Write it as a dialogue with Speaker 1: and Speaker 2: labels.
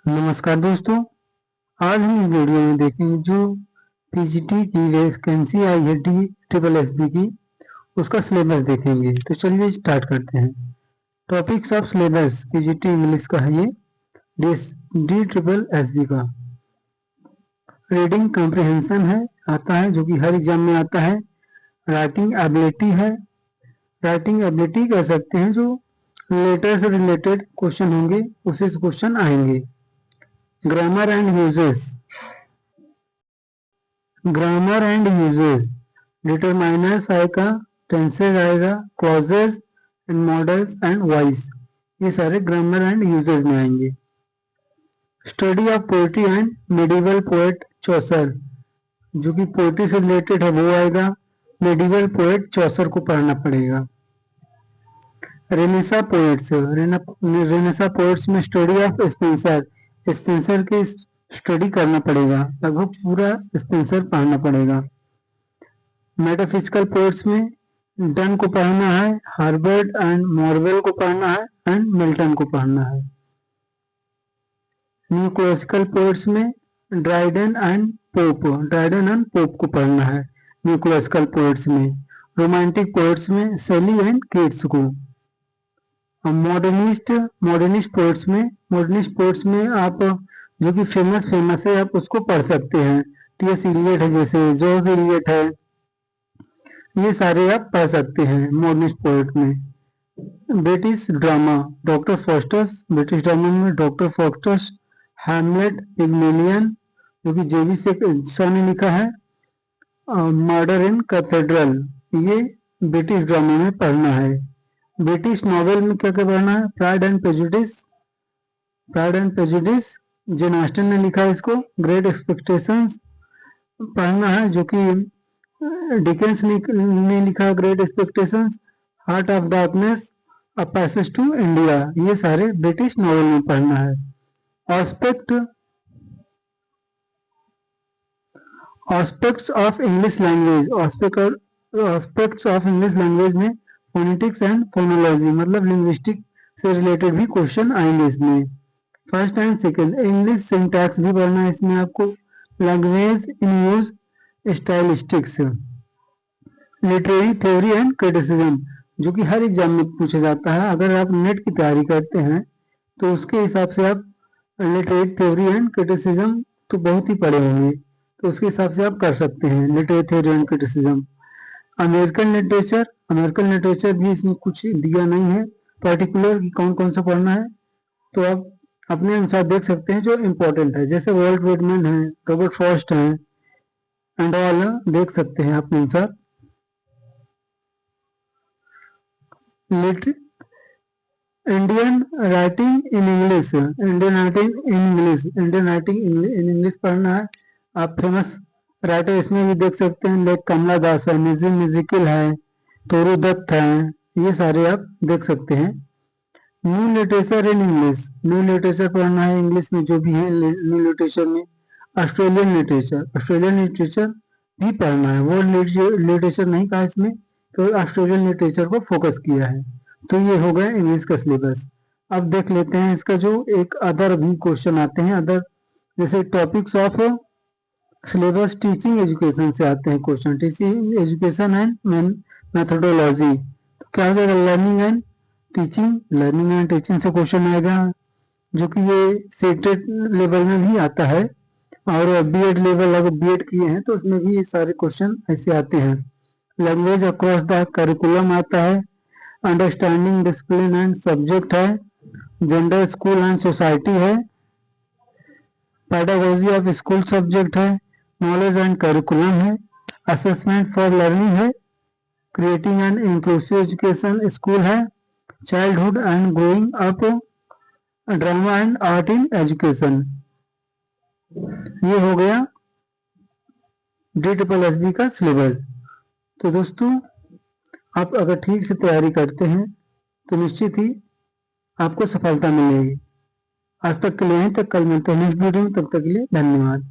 Speaker 1: नमस्कार दोस्तों, आज हम इस वीडियो में देखेंगे जो पीजीटी की वैकेंसी आई है डी ट्रिपल एस बी की, उसका सिलेबस देखेंगे। तो चलिए स्टार्ट करते हैं। Topics of syllabus PGT English का है ये डी ट्रिपल एस बी का। रीडिंग कॉम्प्रिहेंशन है, आता है जो कि हर एग्जाम में आता है। राइटिंग एबिलिटी है, राइटिंग एबिलिटी कह सकते हैं जो लेटर से रिलेटेड क्वेश्चन होंगे उसी से क्वेश्चन आएंगे। Grammar and usages, grammar and usages determiners आएगा, टेंसेज आएगा, clauses and modals and voice, ये सारे ग्रामर एंड यूजेस में आएंगे। Study of poetry and medieval poet Chaucer, जो कि पोएट्री से रिलेटेड है वो आएगा। मेडिवल पोएट चौसर को पढ़ना पड़ेगा। रेनेसा पोएट्स, रेनेसा पोएट्स में स्टडी ऑफ स्पेंसर, स्पेंसर के स्टडी करना पड़ेगा, लगभग पूरा स्पेंसर पढ़ना पड़ेगा। मेटाफिजिकल पोएट्स में डन को पढ़ना है, हार्वर्ड एंड मॉर्वेल को पढ़ना है एंड मिल्टन को पढ़ना है। न्यू क्लासिकल पोएट्स में ड्राइडन एंड पोप को पढ़ना है न्यू क्लासिकल पोएट्स में। रोमांटिक पोएट्स में सेली एंड कीट्स को। मॉडर्निस्ट पोएट्स में आप जो कि फेमस है आप उसको पढ़ सकते हैं। टी.एस. इलियट है, जैसे जॉर्ज इलियट है, ये सारे आप पढ़ सकते हैं मॉडर्निस्ट पोएट में। ब्रिटिश ड्रामा, ब्रिटिश ड्रामा में डॉक्टर फॉस्टस, हैमलेट, पिग्मेलियन जो कि जेवी शॉ ने लिखा है। मर्डर इन कैथेड्रल, ये ब्रिटिश ड्रामा में पढ़ना है। ब्रिटिश नॉवेल में क्या क्या पढ़ना है? Pride and prejudice Jane Austen ने लिखा है इसको। ग्रेट एक्सपेक्टेशंस पढ़ना है जो कि डिकेंस ने लिखा Great Expectations. Heart of Darkness, A Passage to India, ये सारे ब्रिटिश नॉवेल में पढ़ना है। एस्पेक्ट्स ऑफ इंग्लिश लैंग्वेज में फोनेटिक्स एंड फोनोलॉजी, मतलब लिंग्विस्टिक से रिलेटेड भी क्वेश्चन आएंगे इसमें। First and second English syntax भी पढ़ना है इसमें आपको। Language in use, stylistics, literary theory and criticism, जो कि हर एग्जाम में पूछा जाता है। अगर आप नेट की तैयारी करते हैं तो उसके हिसाब से आप लिटरेरी थ्योरी एंड क्रिटिसिज्म तो बहुत ही पढ़े होंगे, तो उसके हिसाब से आप कर सकते हैं literary theory and criticism. American literature भी इसमें कुछ दिया नहीं है पर्टिकुलर कि कौन कौन सा पढ़ना है, तो आप अपने अनुसार देख सकते हैं जो इम्पोर्टेंट है, जैसे वॉल्ट व्हिटमैन है, रॉबर्ट फ्रॉस्ट है एंड ऑल, देख सकते हैं अपने अनुसार। इंडियन राइटिंग इन इंग्लिश पढ़ना है। आप फेमस राइटर इसमें भी देख सकते हैं, लाइक कमला दास है, म्यूजिकल है, तोरू दत्त है, ये सारे आप देख सकते हैं। New literature in English, new literature पढ़ना है इंग्लिश में जो भी है न्यू लिटरेचर में। ऑस्ट्रेलियन लिटरेचर भी पढ़ना है, वर्ल्ड लिटरेचर नहीं कहा इसमें, तो ऑस्ट्रेलियन लिटरेचर को फोकस किया है। तो ये हो गया इंग्लिश का सिलेबस। अब देख लेते हैं इसका जो एक अदर भी क्वेश्चन आते हैं, अदर जैसे topics of syllabus teaching education से आते हैं question. Teaching education and methodology, तो क्या हो जाएगा? लर्निंग एंड टीचिंग से क्वेश्चन आएगा, जो कि ये सीटेट लेवल में भी आता है, और बीएड लेवल अगर बीएड किए हैं तो उसमें भी ये सारे क्वेश्चन ऐसे आते हैं। लैंग्वेज अक्रॉस द करिकुलम आता है। अंडरस्टैंडिंग डिसिप्लिन एंड सब्जेक्ट है। जेंडर, स्कूल एंड सोसाइटी है। पेडागोजी ऑफ स्कूल सब्जेक्ट है। नॉलेज एंड करिकुलम है। असेसमेंट फॉर लर्निंग है। Creating and inclusive education school है। Childhood and growing up, drama and art in education. ये हो गया D triple S B का सिलेबस। तो दोस्तों, आप अगर ठीक से तैयारी करते हैं तो निश्चित ही आपको सफलता मिलेगी। आज तक के लिए यहीं तक, कल मिलते हैं नेक्स्ट वीडियो में, तब तक के लिए धन्यवाद।